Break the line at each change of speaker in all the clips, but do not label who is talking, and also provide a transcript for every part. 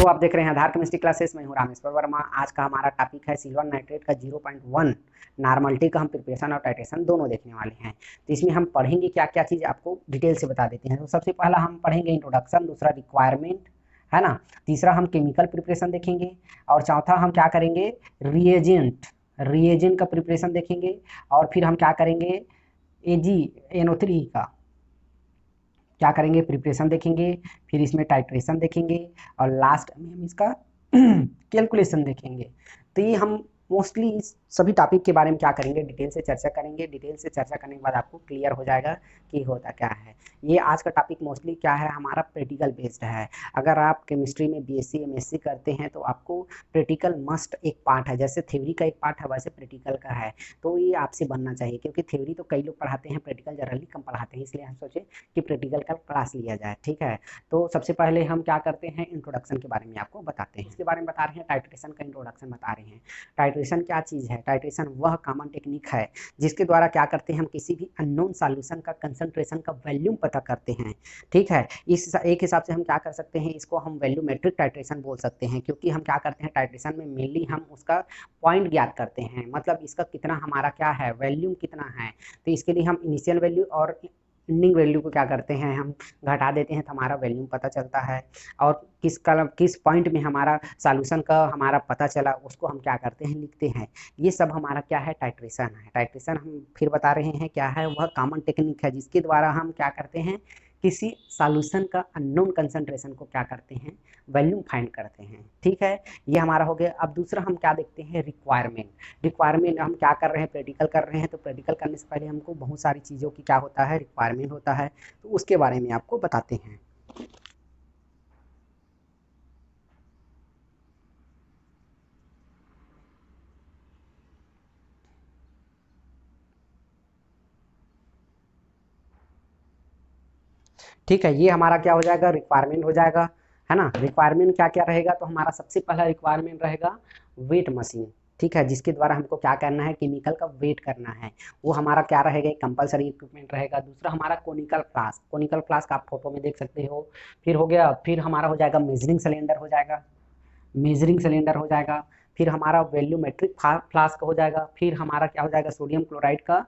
तो आप देख रहे हैं आधार केमिस्ट्री क्लासेस में हूँ रामेश्वर वर्मा। आज का हमारा टॉपिक है सिल्वर नाइट्रेट का 0.1 नॉर्मलिटी का हम प्रिपरेशन और टाइट्रेशन दोनों देखने वाले हैं। तो इसमें हम पढ़ेंगे क्या क्या चीज़ आपको डिटेल से बता देते हैं। तो सबसे पहला हम पढ़ेंगे इंट्रोडक्शन, दूसरा रिक्वायरमेंट है ना, तीसरा हम केमिकल प्रिपरेशन देखेंगे और चौथा हम क्या करेंगे रिएजेंट का प्रिपरेशन देखेंगे और फिर हम क्या करेंगे AgNO3 का क्या करेंगे प्रिपरेशन देखेंगे, फिर इसमें टाइट्रेशन देखेंगे और लास्ट में हम इसका कैलकुलेशन देखेंगे। तो ये हम मोस्टली इस सभी टॉपिक के बारे में क्या करेंगे डिटेल से चर्चा करेंगे। डिटेल से चर्चा करने के बाद आपको क्लियर हो जाएगा कि होता क्या है। ये आज का टॉपिक मोस्टली क्या है, हमारा प्रैक्टिकल बेस्ड है। अगर आप केमिस्ट्री में BSc MSc करते हैं तो आपको प्रैक्टिकल मस्ट एक पार्ट है। जैसे थ्योरी का एक पार्ट है वैसे प्रैक्टिकल का है, तो ये आपसे बनना चाहिए क्योंकि थ्योरी तो कई लोग पढ़ाते हैं, प्रैक्टिकल जनरली कम पढ़ाते हैं। इसलिए हम सोचे कि प्रैक्टिकल का क्लास लिया जाए। ठीक है, तो सबसे पहले हम क्या करते हैं इंट्रोडक्शन के बारे में आपको बताते हैं। इसके बारे में बता रहे हैं, टाइट्रेशन का इंट्रोडक्शन बता रहे हैं। टाइट्रेशन क्या चीज़ है? टाइट्रेशन वह कॉमन टेक्निक है जिसके द्वारा क्या करते हैं हम किसी भी अननोन सॉल्यूशन का कंसंट्रेशन का वैल्यूम पता करते हैं। ठीक है, इस एक हिसाब से हम क्या कर सकते हैं, इसको हम वैल्यूमेट्रिक टाइट्रेशन बोल सकते हैं क्योंकि हम क्या करते हैं टाइट्रेशन में मेनली हम उसका पॉइंट ज्ञात करते हैं, मतलब इसका कितना हमारा क्या है वैल्यूम कितना है। तो इसके लिए हम इनिशियल वैल्यू और एंडिंग वैल्यू को क्या करते हैं हम घटा देते हैं तो हमारा वैल्यूम पता चलता है। और किस पॉइंट में हमारा सॉल्यूशन का हमारा पता चला उसको हम क्या करते हैं लिखते हैं। ये सब हमारा क्या है टाइट्रेशन है। टाइट्रेशन हम फिर बता रहे हैं क्या है, वह कॉमन टेक्निक है जिसके द्वारा हम क्या करते हैं किसी सॉल्यूशन का अननोन कंसंट्रेशन को क्या करते हैं वैल्यूम फाइंड करते हैं। ठीक है, ये हमारा हो गया। अब दूसरा हम क्या देखते हैं रिक्वायरमेंट हम क्या कर रहे हैं प्रैक्टिकल कर रहे हैं, तो प्रैक्टिकल करने से पहले हमको बहुत सारी चीज़ों की क्या होता है रिक्वायरमेंट होता है, तो उसके बारे में आपको बताते हैं। ठीक है, ये हमारा क्या हो जाएगा रिक्वायरमेंट हो जाएगा, है ना। रिक्वायरमेंट क्या क्या रहेगा, तो हमारा सबसे पहला रिक्वायरमेंट रहेगा वेट मशीन। ठीक है, जिसके द्वारा हमको क्या करना है केमिकल का वेट करना है, वो हमारा क्या रहेगा कंपलसरी इक्विपमेंट रहेगा। दूसरा हमारा कोनिकल फ्लास्क आप फोटो में देख सकते हो। फिर हो गया, फिर हमारा हो जाएगा मेजरिंग सिलेंडर हो जाएगा। फिर हमारा वैल्यूमेट्रिक फ्लास्क हो जाएगा। फिर हमारा क्या हो जाएगा सोडियम क्लोराइड का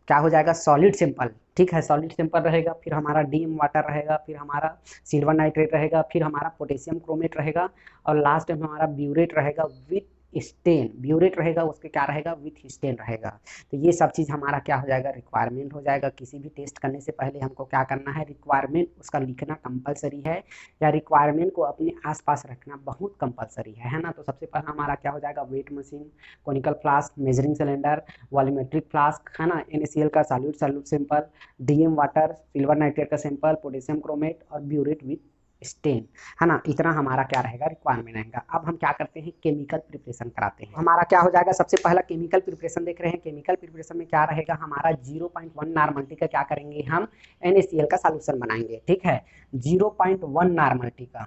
क्या हो जाएगा सॉलिड सिंपल। ठीक है, सॉलिड सिंपल रहेगा। फिर हमारा डीएम वाटर रहेगा। फिर हमारा सिल्वर नाइट्रेट रहेगा। फिर हमारा पोटेशियम क्रोमेट रहेगा और लास्ट में हमारा ब्यूरेट रहेगा विथ स्टेन। ब्यूरेट रहेगा उसके क्या रहेगा विथ स्टेन रहेगा। तो ये सब चीज़ हमारा क्या हो जाएगा रिक्वायरमेंट हो जाएगा। किसी भी टेस्ट करने से पहले हमको क्या करना है रिक्वायरमेंट उसका लिखना कंपलसरी है, या रिक्वायरमेंट को अपने आसपास रखना बहुत कंपलसरी है ना। तो सबसे पहला हमारा क्या हो जाएगा weight machine, conical flask, measuring cylinder, volumetric flask है ना, NaCl का solute simple, DM water, silver nitrate का सिंपल, पोटेशियम क्रोमेट और ब्यूरेट विथ स्टेन, है ना। इतना हमारा क्या रहेगा रिक्वायरमेंट रहेगा। अब हम क्या करते हैं केमिकल प्रिपरेशन कराते हैं। हमारा क्या हो जाएगा सबसे पहला केमिकल प्रिपरेशन देख रहे हैं। केमिकल प्रिपरेशन में क्या रहेगा हमारा 0.1 नॉर्मलिटी का क्या करेंगे हम NaCl का सॉल्यूशन बनाएंगे। ठीक है, 0.1 नॉर्मलिटी का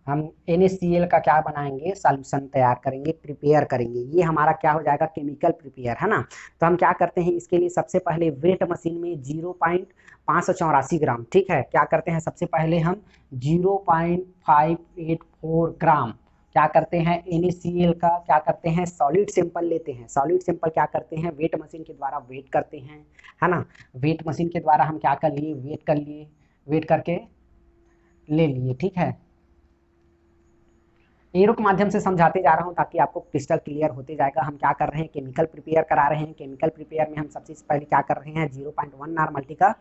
हम NaCl का क्या बनाएंगे सॉल्यूशन तैयार करेंगे, प्रिपेयर करेंगे। ये हमारा क्या हो जाएगा केमिकल प्रिपेयर, है ना। तो हम क्या करते हैं इसके लिए सबसे पहले वेट मशीन में 0.584 ग्राम। ठीक है, क्या करते हैं सबसे पहले हम 0.584 ग्राम क्या करते हैं NaCl का क्या करते हैं सॉलिड सैंपल लेते हैं। सॉलिड सैंपल क्या करते हैं वेट मशीन के द्वारा वेट करते हैं, है ना। वेट मशीन के द्वारा हम क्या कर लिए वेट करके ले लिए। ठीक है, एरो के माध्यम से समझाते जा रहा हूं ताकि आपको क्रिस्टल क्लियर होते जाएगा। हम क्या कर रहे हैं केमिकल प्रिपेयर करा रहे हैं। केमिकल प्रिपेयर में हम सबसे पहले क्या कर रहे हैं 0.1 नॉर्मलिटी का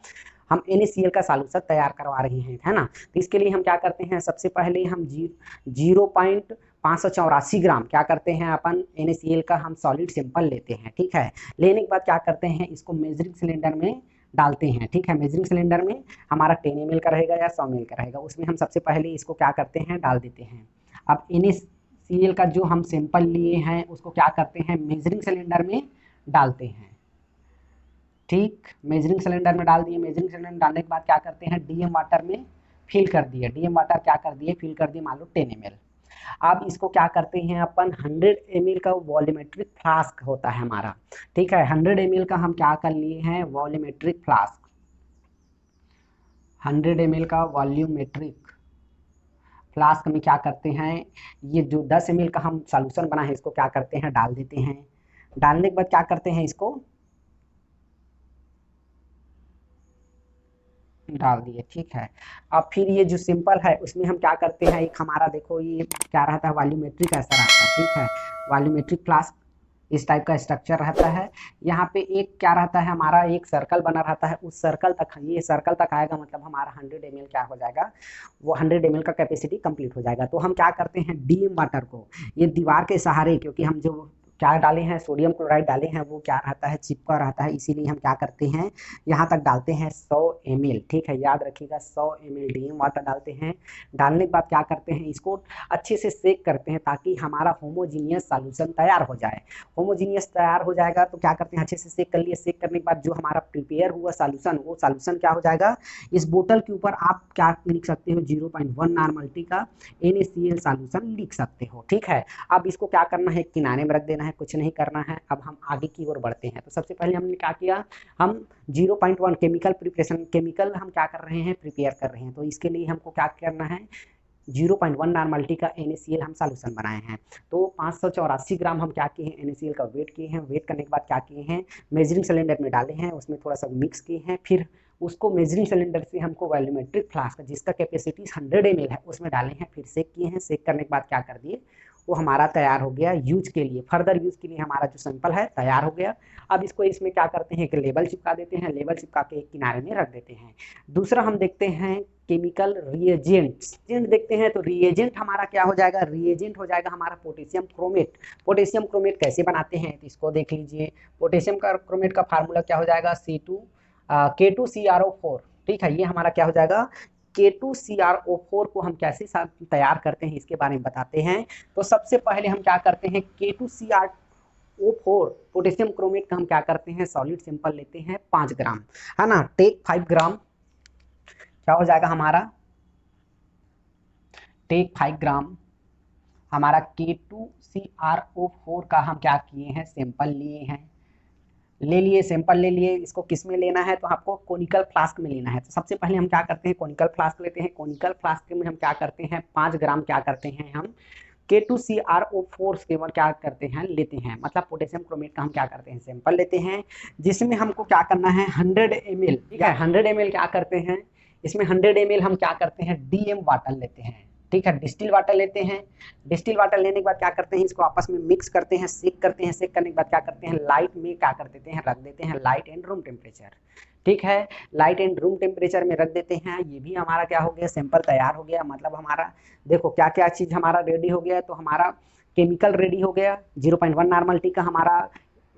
हम NaCl का सॉल्यूशन तैयार करवा रहे हैं, है ना। तो इसके लिए हम क्या करते हैं सबसे पहले हम 0.584 ग्राम क्या करते हैं अपन NaCl का हम सॉलिड सिंपल लेते हैं। ठीक है, लेने के बाद क्या करते हैं इसको मेजरिंग सिलेंडर में डालते हैं। ठीक है, मेजरिंग सिलेंडर में हमारा 10 ml का रहेगा या 100 ml का रहेगा, उसमें हम सबसे पहले इसको क्या करते हैं डाल देते हैं। अब NaCl का जो हम सैंपल लिए हैं उसको क्या करते हैं मेजरिंग सिलेंडर में डालते हैं। ठीक, मेजरिंग सिलेंडर में डाल दिए। मेजरिंग सिलेंडर में डालने के बाद क्या करते हैं डीएम वाटर में फिल कर दिए। डीएम वाटर क्या कर दिए फिल कर दिए मान लो 10 ml। अब इसको क्या करते हैं अपन 100 ml का वॉल्यूमेट्रिक फ्लास्क होता है हमारा। ठीक है, 100 ml का हम क्या कर लिए हैं वॉल्यूमेट्रिक फ्लास्क, 100 ml का वॉल्यूमेट्रिक फ्लास्क में क्या करते हैं, ये जो 10 ml का हम सॉल्यूशन बना है इसको क्या करते हैं, डाल देते हैं। डालने के बाद क्या करते हैं, इसको डाल दिए, ठीक है। अब फिर ये जो सिंपल है उसमें हम क्या करते हैं, एक हमारा देखो ये क्या रहता है, वॉल्यूमेट्रिक ऐसा रहता है, ठीक है। वॉल्यूमेट्रिक फ्लास्क इस टाइप का स्ट्रक्चर रहता है। यहाँ पे एक क्या रहता है, हमारा एक सर्कल बना रहता है, उस सर्कल तक, ये सर्कल तक आएगा मतलब हमारा 100 ml क्या हो जाएगा, वो 100 ml का कैपेसिटी कंप्लीट हो जाएगा। तो हम क्या करते हैं, डीएम वाटर को ये दीवार के सहारे, क्योंकि हम जो क्या डाले हैं, सोडियम क्लोराइड डाले हैं, वो क्या रहता है, चिपका रहता है, इसीलिए हम क्या करते हैं, यहाँ तक डालते हैं 100 ml, ठीक है, याद रखिएगा 100 ml डीएम वाटर डालते हैं। डालने के बाद क्या करते हैं, इसको अच्छे से सेक करते हैं ताकि हमारा होमोजीनियस सॉल्यूशन तैयार हो जाए। होमोजीनियस तैयार हो जाएगा तो क्या करते हैं, अच्छे से सेक कर लिए। सेक करने के बाद जो हमारा प्रिपेयर हुआ सॉल्यूशन, वो सॉल्यूशन क्या हो जाएगा, इस बोतल के ऊपर आप क्या लिख सकते हो, 0.1 नॉर्मलिटी का NaCl सॉल्यूशन लिख सकते हो, ठीक है। अब इसको क्या करना है, किनारे में रख देना है, कुछ नहीं करना है। अब हम आगे की ओर बढ़ते हैं। तो सबसे पहले हमने क्या किया, हम 0.1 केमिकल प्रिपरेशन, केमिकल हम क्या कर रहे हैं, प्रिपेयर कर रहे हैं। तो इसके लिए हमको क्या करना है, 0.1 नॉर्मलिटी का NaCl हम सॉल्यूशन बनाए हैं। तो 584 ग्राम हम क्या किए हैं, NaCl का वेट किए हैं। वेट करने के बाद क्या किए हैं, मेजरिंग सिलेंडर में डाले हैं, उसमें थोड़ा सा मिक्स किए हैं। फिर उसको मेजरिंग सिलेंडर से हमको वॉल्यूमेट्रिक फ्लास्क जिसका कैपेसिटी 100 ml है उसमें डाले हैं, फिर सेक किए हैं। सेक करने के बाद क्या कर दिए, वो हमारा तैयार हो गया यूज के लिए, फर्दर यूज के लिए हमारा जो सैंपल है तैयार हो गया। अब इसको इसमें क्या करते हैं, एक लेबल चिपका देते हैं, लेबल चिपका के एक किनारे में रख देते हैं। दूसरा हम देखते हैं केमिकल रिएजेंट्स, देखते हैं। तो रिएजेंट हमारा क्या हो जाएगा, रिएजेंट हो जाएगा हमारा पोटेशियम क्रोमेट। पोटेशियम क्रोमेट कैसे बनाते हैं, तो इसको देख लीजिए। पोटेशियम का क्रोमेट का फार्मूला क्या हो जाएगा, K2CrO4, ठीक है। ये हमारा क्या हो जाएगा, K2CrO4 को हम कैसे तैयार करते हैं इसके बारे में बताते हैं। तो सबसे पहले हम क्या करते हैं, K2CrO4 पोटेशियम क्रोमेट का हम क्या करते हैं, सॉलिड सिंपल लेते हैं 5 ग्राम, है ना। टेक 5 ग्राम क्या हो जाएगा हमारा, टेक 5 ग्राम हमारा K2CrO4 का हम क्या किए हैं, सैंपल लिए हैं, ले लिए, सैंपल ले लिए। इसको किस में लेना है, तो आपको कोनिकल फ्लास्क में लेना है। तो सबसे पहले हम क्या करते हैं, कोनिकल फ्लास्क लेते हैं। कोनिकल फ्लास्क में हम क्या करते हैं, 5 ग्राम क्या करते हैं, हम K2CrO4 केवल क्या करते हैं, लेते हैं, मतलब पोटेशियम क्रोमेट का हम क्या करते हैं, सैंपल लेते हैं, जिसमें हमको क्या करना है 100 ml, ठीक है। 100 ml क्या करते हैं, इसमें 100 ml हम क्या करते हैं, डीएम वाटर लेते हैं, ठीक है, डिस्टिल वाटर लेते हैं। डिस्टिल वाटर लेने के बाद क्या करते हैं, इसको आपस में मिक्स करते हैं, सेक करते हैं। सेक करने के बाद क्या करते हैं, लाइट में क्या कर देते हैं, रख देते हैं, लाइट एंड रूम टेम्परेचर, ठीक है। लाइट एंड रूम टेम्परेचर में रख देते हैं। ये भी हमारा क्या हो गया, सैंपल तैयार हो गया। मतलब हमारा देखो क्या क्या चीज़ हमारा रेडी हो गया। तो हमारा केमिकल रेडी हो गया, 0.1 नॉर्मलिटी का हमारा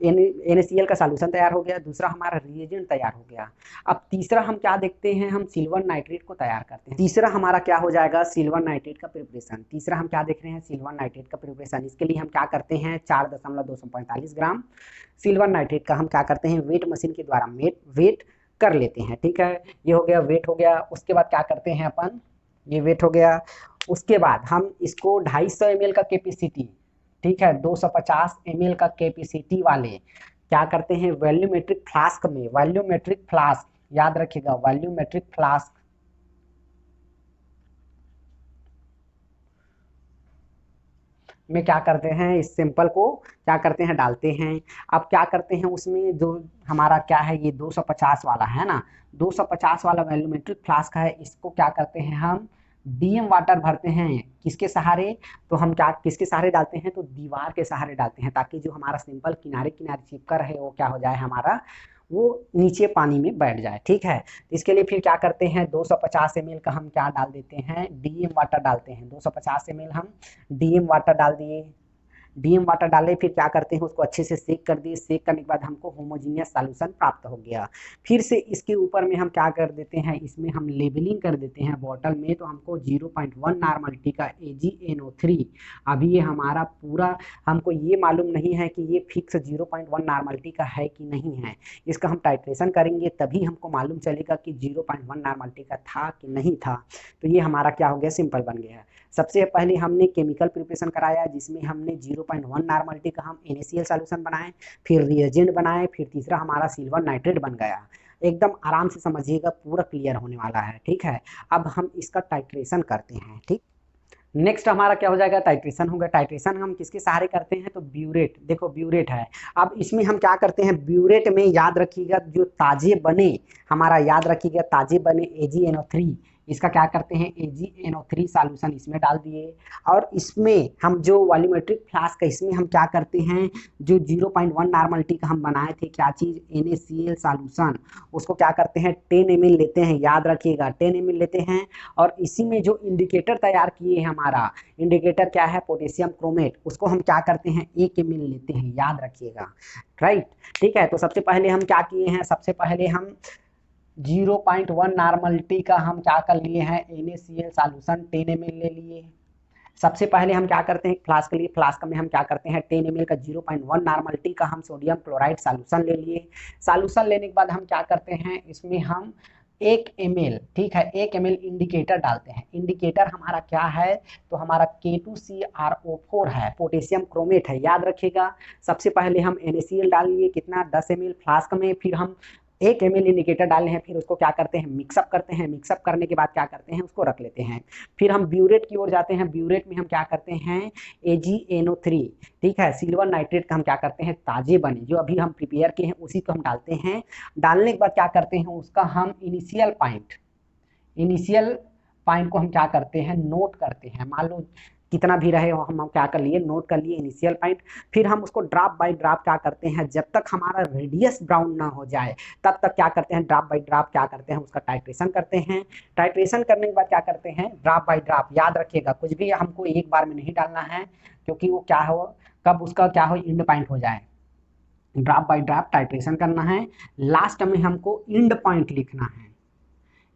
NaCl का सॉल्यूशन तैयार हो गया। दूसरा हमारा रिएजेंट तैयार हो गया। अब तीसरा हम क्या देखते हैं, हम सिल्वर नाइट्रेट को तैयार करते हैं। तीसरा हमारा क्या हो जाएगा, सिल्वर नाइट्रेट का प्रिपरेशन। तीसरा हम क्या देख रहे हैं, सिल्वर नाइट्रेट का प्रिपरेशन। इसके लिए हम क्या करते हैं, 4.245 ग्राम सिल्वर नाइट्रेट का हम क्या करते हैं, वेट मशीन के द्वारा वेट कर लेते हैं, ठीक है। ये हो गया, वेट हो गया। उसके बाद क्या करते हैं अपन, ये वेट हो गया। उसके बाद हम इसको 250 ml का कैपेसिटी, ठीक है, 250 ml का कैपेसिटी वाले क्या करते हैं, वॉल्यूमेट्रिक फ्लास्क में, वॉल्यूमेट्रिक फ्लास्क याद रखिएगा, वॉल्यूमेट्रिक फ्लास्क में क्या करते हैं, इस सैंपल को क्या करते हैं, डालते हैं। अब क्या करते हैं, उसमें जो हमारा क्या है, ये 250 वाला है ना, 250 वाला वॉल्यूमेट्रिक फ्लास्क है, इसको क्या करते हैं, हम डीएम वाटर भरते हैं। किसके सहारे, तो हम क्या किसके सहारे डालते हैं, तो दीवार के सहारे डालते हैं, ताकि जो हमारा सैंपल किनारे किनारे चिपका रहे वो क्या हो जाए, हमारा वो नीचे पानी में बैठ जाए, ठीक है। तो इसके लिए फिर क्या करते हैं, 250 ml का हम क्या डाल देते हैं, डीएम वाटर डालते हैं। 250 ml हम डीएम वाटर डाल दिए। डीएम वाटर डाले, फिर क्या करते हैं, उसको अच्छे से सेक कर दिए। सेक करने के बाद हमको होमोजीनियस सॉल्यूशन प्राप्त हो गया। फिर से इसके ऊपर में हम क्या कर देते हैं, इसमें हम लेबलिंग कर देते हैं बॉटल में। तो हमको 0.1 नॉर्मलिटी का AgNO3, अभी ये हमारा पूरा हमको ये मालूम नहीं है कि ये फिक्स 0.1 नॉर्मलिटी का है कि नहीं है। इसका हम टाइट्रेशन करेंगे तभी हमको मालूम चलेगा कि 0.1 नॉर्मलिटी का था कि नहीं था। तो ये हमारा क्या हो गया, सिंपल बन गया है। सबसे पहले हमने केमिकल प्रिपरेशन कराया, जिसमें हमने 0.1 नॉर्मलिटी का हम NaCl सॉल्यूशन बनाए, फिर रिएजेंट बनाए, फिर तीसरा हमारा सिल्वर नाइट्रेट बन गया। एकदम आराम से समझिएगा, पूरा क्लियर होने वाला है, ठीक है। अब हम इसका टाइट्रेशन करते हैं, ठीक। नेक्स्ट हमारा क्या हो जाएगा, टाइट्रेशन होगा। टाइट्रेशन हम किसके सहारे करते हैं, तो ब्यूरेट, देखो ब्यूरेट है। अब इसमें हम क्या करते हैं, ब्यूरेट में याद रखिएगा जो ताजे बने, हमारा याद रखिएगा ताजे बने AgNO3, इसका क्या करते हैं, AgNO3 सॉल्यूशन इसमें डाल दिए। और इसमें हम जो वॉल्यूमेट्रिक फ्लास्क है इसमें हम क्या करते हैं, जो 0.1 नॉर्मलिटी का हम बनाए थे क्या चीज़, NaCl सॉल्यूशन, उसको क्या करते हैं 10 ml लेते हैं, याद रखिएगा 10 ml लेते हैं। और इसी में जो इंडिकेटर तैयार किए हैं, हमारा इंडिकेटर क्या है, पोटेशियम क्रोमेट, उसको हम क्या करते हैं 1 ml लेते हैं, याद रखिएगा, राइट। ठीक है, तो सबसे पहले हम क्या किए हैं, सबसे पहले हम 0.1 नॉर्मलिटी का हम क्या कर लिए हैं, NaCl सॉल्यूशन 10 ml ले लिए। सबसे पहले हम क्या करते हैं, फ्लास्क के लिए, फ्लास्क में हम क्या करते हैं 10 ml का 0.1 नॉर्मलिटी का हम सोडियम क्लोराइड सॉल्यूशन ले लिए। सॉल्यूशन लेने के बाद हम क्या करते हैं, इसमें हम 1 ml, ठीक है 1 ml इंडिकेटर डालते हैं। इंडिकेटर हमारा क्या है, तो हमारा K2CrO4 है, पोटेशियम क्रोमेट है, याद रखिएगा। सबसे पहले हम NaCl डाल लिए, कितना 10 ml फ्लास्क में, फिर हम 1 ml इंडिकेटर डाले हैं, फिर उसको क्या करते हैं मिक्सअप करते हैं। मिक्सअप करने के बाद क्या करते हैं, उसको रख लेते हैं। फिर हम ब्यूरेट की ओर जाते हैं। ब्यूरेट में हम क्या करते हैं AgNO3, ठीक है, सिल्वर नाइट्रेट का हम क्या करते हैं ताजे बने जो अभी हम प्रिपेयर किए हैं उसी को हम डालते हैं। डालने के बाद क्या करते हैं, उसका हम इनिशियल पॉइंट को हम क्या करते हैं नोट करते हैं। मान लो कितना भी रहे हम क्या कर लिए, नोट कर लिए इनिशियल पॉइंट। फिर हम उसको ड्रॉप बाय ड्रॉप क्या करते हैं, जब तक हमारा रेडियस ब्राउन ना हो जाए तब तक क्या करते हैं, ड्रॉप बाय ड्रॉप क्या करते हैं, उसका टाइट्रेशन करते हैं। टाइट्रेशन करने के बाद क्या करते हैं, ड्रॉप बाय ड्रॉप, याद रखिएगा कुछ भी हमको एक बार में नहीं डालना है, क्योंकि वो क्या हो, कब उसका क्या हो, इंड पॉइंट हो जाए। ड्रॉप बाय ड्रॉप टाइट्रेशन करना है। लास्ट में हमको इंड पॉइंट लिखना है,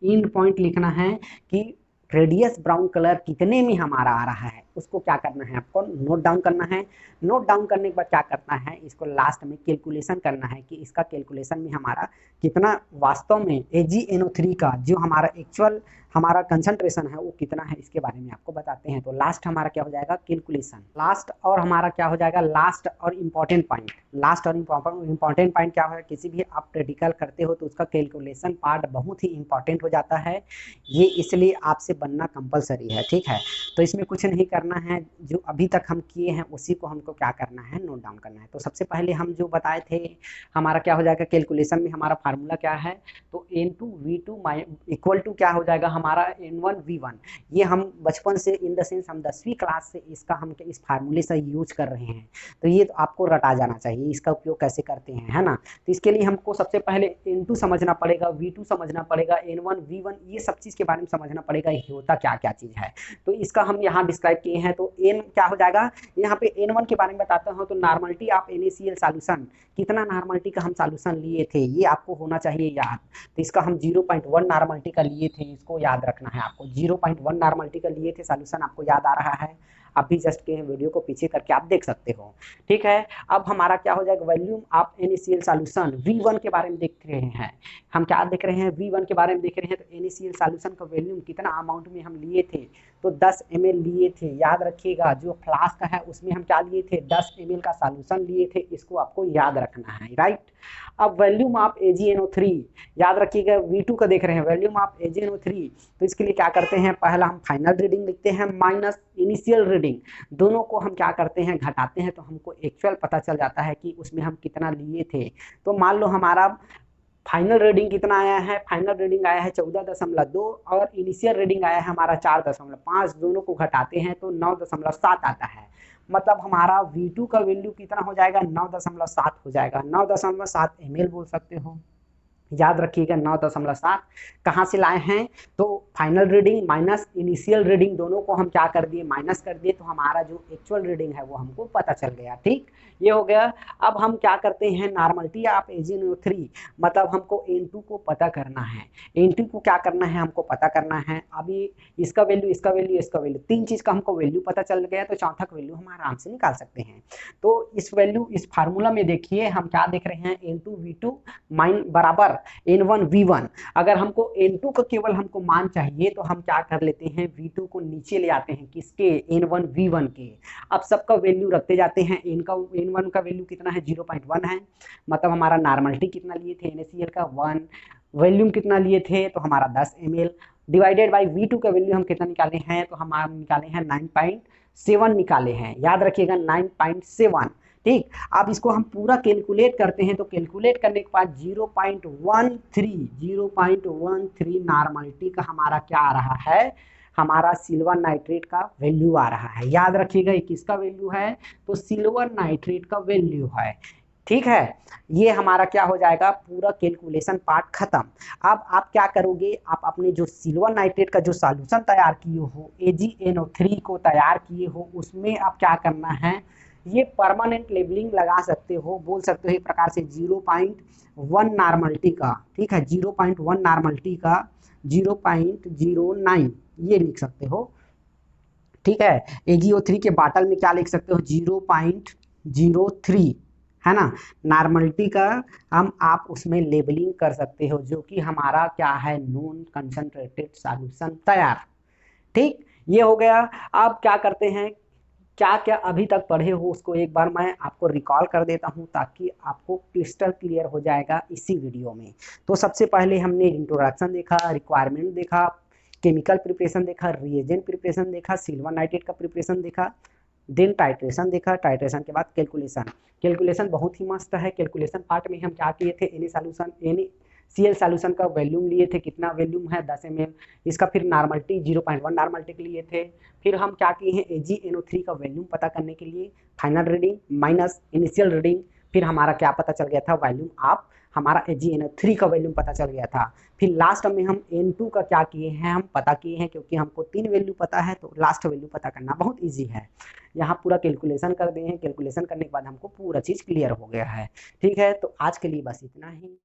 इंड पॉइंट लिखना है कि रेडियस ब्राउन कलर कितने में हमारा आ रहा है, उसको क्या करना है, आपको नोट डाउन करना है। नोट डाउन करने के बाद क्या करना है, इसको लास्ट में कैलकुलेशन करना है कि इसका कैलकुलेशन में हमारा कितना वास्तव में AgNO3 का जो हमारा एक्चुअल हमारा कंसंट्रेशन है वो कितना है, इसके बारे में आपको बताते हैं। तो लास्ट हमारा क्या हो जाएगा, कैलकुलेशन। लास्ट और हमारा क्या हो जाएगा, लास्ट और इम्पॉर्टेंट पॉइंट। लास्ट और इम्पॉर्टेंट पॉइंट क्या है, किसी भी आप प्रैक्टिकल करते हो तो उसका कैलकुलेशन पार्ट बहुत ही इंपॉर्टेंट हो जाता है, ये इसलिए आपसे बनना कंपलसरी है, ठीक है। तो इसमें कुछ नहीं करना है, जो अभी तक हम किए हैं उसी को हमको क्या करना है, नोट डाउन करना है। तो सबसे पहले हम जो बताए थे, हमारा क्या हो जाएगा कैलकुलेशन में, हमारा फार्मूला क्या है, तो N2V2 इक्वल टू क्या हो जाएगा हमारा N1V1। ये हम बचपन से इन द सेंस हम 10वीं क्लास से इसका हम इस फार्मूले से यूज कर रहे हैं, तो ये तो आपको रटा जाना चाहिए, इसका उपयोग कैसे करते हैं, है ना। तो इसके लिए हमको सबसे पहले N2 समझना पड़ेगा, V2 समझना पड़ेगा, N1V1 ये सब चीज़ के बारे में समझना पड़ेगा, ये होता क्या क्या चीज़ है। तो इसका हम यहाँ डिस्क्राइब किए हैं। तो N क्या हो जाएगा, यहाँ पे N1 के बारे में बताता हूँ, तो नॉर्मलिटी ऑफ NaCl सॉल्यूशन, कितना नॉर्मलिटी का हम सॉल्यूशन लिए थे ये आपको होना चाहिए याद। तो इसका हम 0.1 नॉर्मलिटी का लिए थे, इसको याद रखना है आपको। 0.1 नॉर्मलिटी का लिए थे सॉल्यूशन, आपको याद आ रहा है, आप भी जस्ट के वीडियो को पीछे करके आप देख सकते हो, ठीक है। अब हमारा क्या हो जाएगा, volume of NaCl solution V1 के बारे में देख रहे हैं, हम क्या देख रहे हैं, V1 के बारे में देख रहे हैं। तो NaCl सॉल्यूशन का वॉल्यूम कितना अमाउंट में हम लिए थे, तो 10 ml लिए थे, याद रखिएगा। जो फ्लास्क है उसमें हम क्या लिए थे, 10 ml का सॉल्यूशन लिए थे, इसको आपको याद रखना है, राइट। अब वॉल्यूम ऑफ AgNO3, याद रखिएगा V2 का देख रहे हैं, वॉल्यूम ऑफ AgNO3, तो इसके लिए क्या करते हैं, पहला हम फाइनल रीडिंग लिखते हैं माइनस इनिशियल रीडिंग, दोनों को हम क्या करते हैं घटाते हैं, तो हमको एक्चुअल पता चल जाता है कि उसमें हम कितना लिए थे। तो मान लो हमारा फाइनल रीडिंग कितना आया है, फाइनल रीडिंग आया है 14.2 और इनिशियल रीडिंग आया है हमारा 4.5, दोनों को घटाते हैं तो 9.7 आता है। मतलब हमारा V2 का वैल्यू कितना हो जाएगा, 9.7 हो जाएगा, 9.7 ml बोल सकते हो, याद रखिएगा 9.7 कहाँ से लाए हैं, तो final reading minus initial reading दोनों को हम क्या कर दिए, माइनस कर दिए, तो हमारा जो एक्चुअल रीडिंग है वो हमको पता चल गया, ठीक, ये हो गया। अब हम क्या करते हैं, नॉर्मलिटी ऑफ AgNO3, मतलब हमको N2 को पता करना है, N2 को क्या करना है, हमको पता करना है। अभी इसका वैल्यू, इसका वैल्यू, इसका वैल्यू, तीन चीज़ का हमको वैल्यू पता चल गया, तो चौथा का वैल्यू हम आराम से निकाल सकते हैं। तो इस वैल्यू, इस फार्मूला में देखिए हम क्या देख रहे हैं, N2V2 माइन बराबर N1V1। अगर हमको N2 का केवल हमको मान चाहिए तो हम क्या कर लेते हैं, V2 को नीचे ले आते हैं, किसके, N1V1 के। अब सबका वैल्यू रखते जाते हैं, N1 का वैल्यू कितना है, 0.1 है, मतलब हमारा नॉर्मलिटी कितना लिए थे NaCl का 1, वॉल्यूम कितना लिए थे, तो हमारा 10 ml, डिवाइडेड बाई V2 का वैल्यू हम कितना निकाले हैं, तो हम निकाले हैं 9.7 निकाले हैं, याद रखिएगा 9.7। ठीक, अब इसको हम पूरा कैलकुलेट करते हैं, तो कैलकुलेट करने के बाद 0.13 नॉर्मलिटी का हमारा क्या आ रहा है, हमारा सिल्वर नाइट्रेट का वैल्यू आ रहा है। याद रखिएगा ये किसका वैल्यू है, तो सिल्वर नाइट्रेट का वैल्यू है। ठीक है, ये हमारा क्या हो जाएगा, पूरा कैलकुलेशन पार्ट खत्म। अब आप क्या करोगे, आप अपने जो सिल्वर नाइट्रेट का जो सॉल्यूशन तैयार किए हो, AgNO3 को तैयार किए हो, उसमें आप क्या करना है, ये परमानेंट लेबलिंग लगा सकते हो, बोल सकते हो एक प्रकार से 0.1 नॉर्मलिटी का। ठीक है, 0.1 नॉर्मलिटी का 0.09 ये लिख सकते हो। ठीक है, AgO3 के बाटल में क्या लिख सकते हो, 0.03 है ना, नॉर्मलिटी का हम आप उसमें लेबलिंग कर सकते हो, जो कि हमारा क्या है, नॉन कंसंट्रेटेड सॉल्यूशन तैयार। ठीक, ये हो गया। अब क्या करते हैं, क्या क्या अभी तक पढ़े हो उसको एक बार मैं आपको रिकॉल कर देता हूं, ताकि आपको क्रिस्टल क्लियर हो जाएगा इसी वीडियो में। तो सबसे पहले हमने इंट्रोडक्शन देखा, रिक्वायरमेंट देखा, केमिकल प्रिपरेशन देखा, रिएजेंट प्रिपरेशन देखा, सिल्वर नाइट्रेट का प्रिपरेशन देखा, देन टाइट्रेशन देखा, टाइट्रेशन के बाद कैलकुलेशन। कैलकुलेशन बहुत ही मस्त है। कैलकुलेशन पार्ट में हम क्या किए थे, any solution, any CL solution का वैल्यूम लिए थे, कितना वैल्यूम है 10 ml, इसका फिर नॉर्मलिटी 0.1 नॉर्मलिटी के लिए थे। फिर हम क्या किए हैं, AgNO3 का वैल्यूम पता करने के लिए final reading minus initial reading, फिर हमारा क्या पता चल गया था, वैल्यूम आप हमारा AgNO3 का वैल्यूम पता चल गया था। फिर लास्ट में हम N2 का क्या किए हैं, हम पता किए हैं, क्योंकि हमको 3 वैल्यू पता है, तो लास्ट वैल्यू पता करना बहुत ईजी है। यहाँ पूरा कैलकुलेशन कर दिए हैं, कैलकुलेशन करने के बाद हमको पूरा चीज़ क्लियर हो गया है। ठीक है, तो आज के लिए बस इतना ही।